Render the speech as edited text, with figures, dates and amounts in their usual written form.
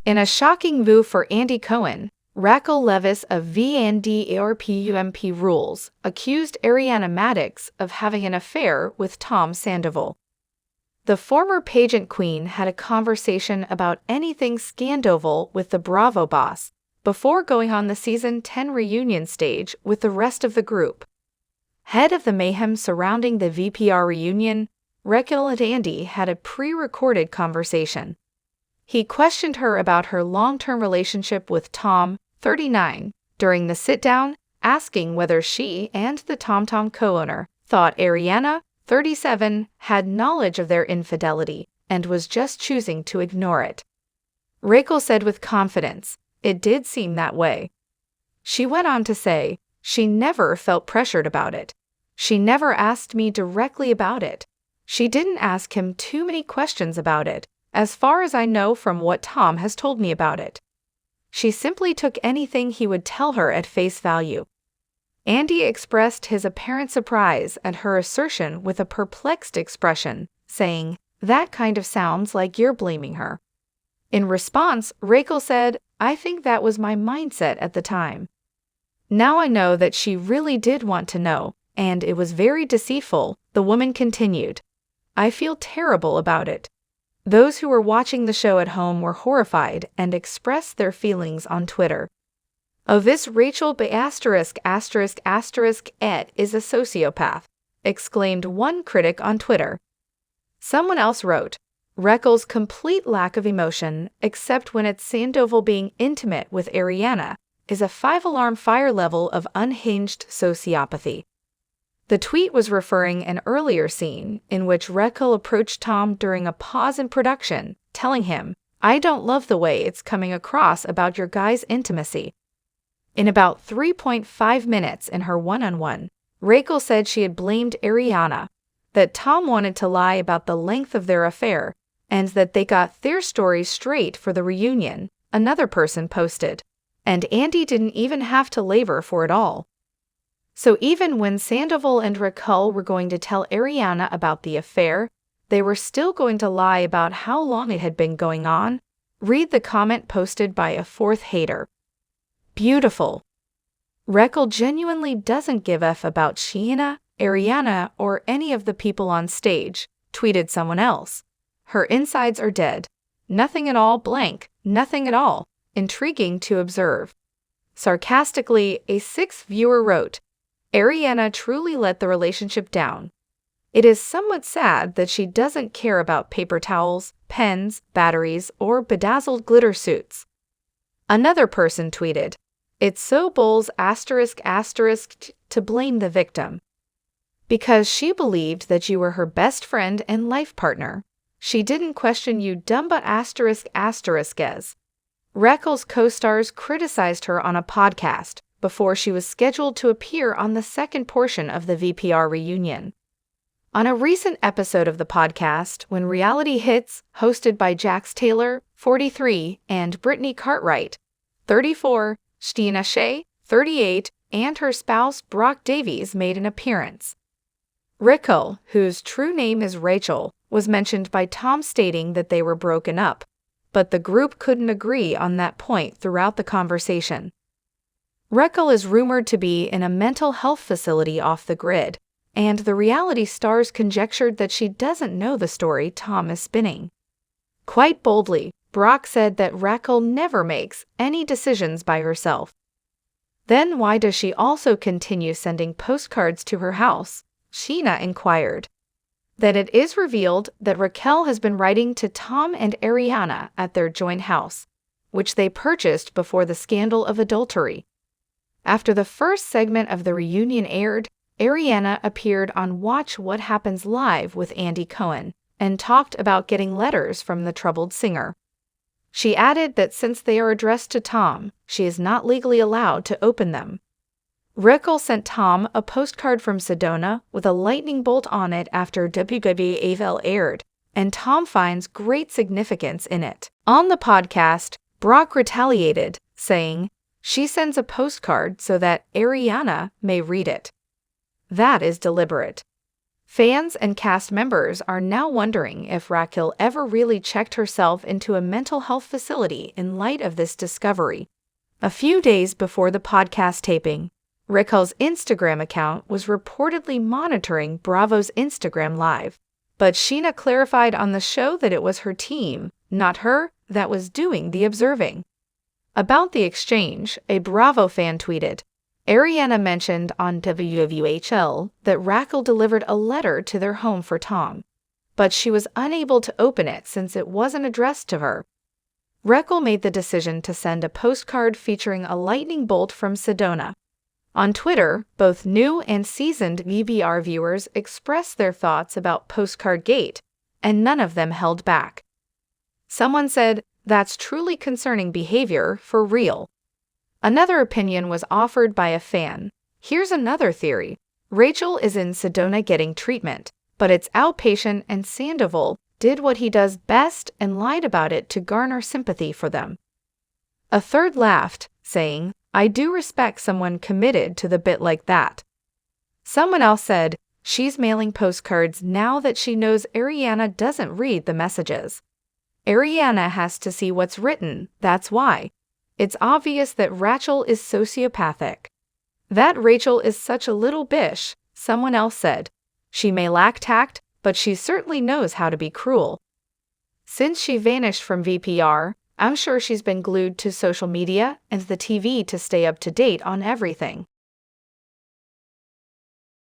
In a shocking move for Andy Cohen, Raquel Leviss of Vanderpump Rules accused Ariana Madix of having an affair with Tom Sandoval. The former pageant queen had a conversation about anything Scandoval with the Bravo boss before going on the season 10 reunion stage with the rest of the group. Head of the mayhem surrounding the VPR reunion, Raquel and Andy had a pre-recorded conversation. He questioned her about her long-term relationship with Tom, 39, during the sit-down, asking whether she and the TomTom co-owner thought Ariana, 37, had knowledge of their infidelity and was just choosing to ignore it. Raquel said with confidence, "It did seem that way." She went on to say, "She never felt pressured about it. She never asked me directly about it. She didn't ask him too many questions about it, as far as I know from what Tom has told me about it. She simply took anything he would tell her at face value." Andy expressed his apparent surprise at her assertion with a perplexed expression, saying, "That kind of sounds like you're blaming her." In response, Raquel said, "I think that was my mindset at the time. Now I know that she really did want to know, and it was very deceitful," the woman continued. "I feel terrible about it." Those who were watching the show at home were horrified and expressed their feelings on Twitter. "Oh, this Rachel B*** et is a sociopath," exclaimed one critic on Twitter. Someone else wrote, "Raquel's complete lack of emotion, except when it's Sandoval being intimate with Ariana, is a 5-alarm fire level of unhinged sociopathy." The tweet was referring an earlier scene in which Raquel approached Tom during a pause in production, telling him, "I don't love the way it's coming across about your guys' intimacy." In about 3.5 minutes in her one-on-one, Raquel said she had blamed Ariana, that Tom wanted to lie about the length of their affair, and that they got their stories straight for the reunion, another person posted. And Andy didn't even have to labor for it all. So even when Sandoval and Raquel were going to tell Ariana about the affair, they were still going to lie about how long it had been going on. Read the comment posted by a fourth hater. "Beautiful. Raquel genuinely doesn't give a f about Sheena, Ariana, or any of the people on stage," tweeted someone else. "Her insides are dead. Nothing at all blank, nothing at all. Intriguing to observe." Sarcastically, a sixth viewer wrote, "Ariana truly let the relationship down. It is somewhat sad that she doesn't care about paper towels, pens, batteries, or bedazzled glitter suits." Another person tweeted, "It's so Bulls to blame the victim. Because she believed that you were her best friend and life partner. She didn't question you dumb but as." Raquel's co-stars criticized her on a podcast before she was scheduled to appear on the second portion of the VPR reunion. On a recent episode of the podcast, When Reality Hits, hosted by Jax Taylor, 43, and Brittany Cartwright, 34, Stina Shea, 38, and her spouse Brock Davies made an appearance. Raquel, whose true name is Rachel, was mentioned by Tom stating that they were broken up, but the group couldn't agree on that point throughout the conversation. Raquel is rumored to be in a mental health facility off the grid, and the reality stars conjectured that she doesn't know the story Tom is spinning. Quite boldly, Brock said that Raquel never makes any decisions by herself. Then why does she also continue sending postcards to her house? Sheena inquired. Then it is revealed that Raquel has been writing to Tom and Ariana at their joint house, which they purchased before the scandal of adultery. After the first segment of the reunion aired, Ariana appeared on Watch What Happens Live with Andy Cohen and talked about getting letters from the troubled singer. She added that since they are addressed to Tom, she is not legally allowed to open them. Raquel sent Tom a postcard from Sedona with a lightning bolt on it after DIABOLICAL aired, and Tom finds great significance in it. On the podcast, Brock retaliated, saying, "She sends a postcard so that Ariana may read it. That is deliberate." Fans and cast members are now wondering if Raquel ever really checked herself into a mental health facility in light of this discovery. A few days before the podcast taping, Raquel's Instagram account was reportedly monitoring Bravo's Instagram Live, but Sheena clarified on the show that it was her team, not her, that was doing the observing. About the exchange, a Bravo fan tweeted, Ariana mentioned on WWHL that Raquel delivered a letter to their home for Tom, but she was unable to open it since it wasn't addressed to her. Raquel made the decision to send a postcard featuring a lightning bolt from Sedona. On Twitter, both new and seasoned VBR viewers expressed their thoughts about Postcard Gate, and none of them held back. Someone said, "That's truly concerning behavior, for real." Another opinion was offered by a fan. Here's another theory. Rachel is in Sedona getting treatment, but it's outpatient and Sandoval did what he does best and lied about it to garner sympathy for them. A third laughed, saying, "I do respect someone committed to the bit like that." Someone else said, "She's mailing postcards now that she knows Ariana doesn't read the messages. Ariana has to see what's written, that's why. It's obvious that Rachel is sociopathic." "That Rachel is such a little bish," someone else said. "She may lack tact, but she certainly knows how to be cruel." Since she vanished from VPR, I'm sure she's been glued to social media and the TV to stay up to date on everything.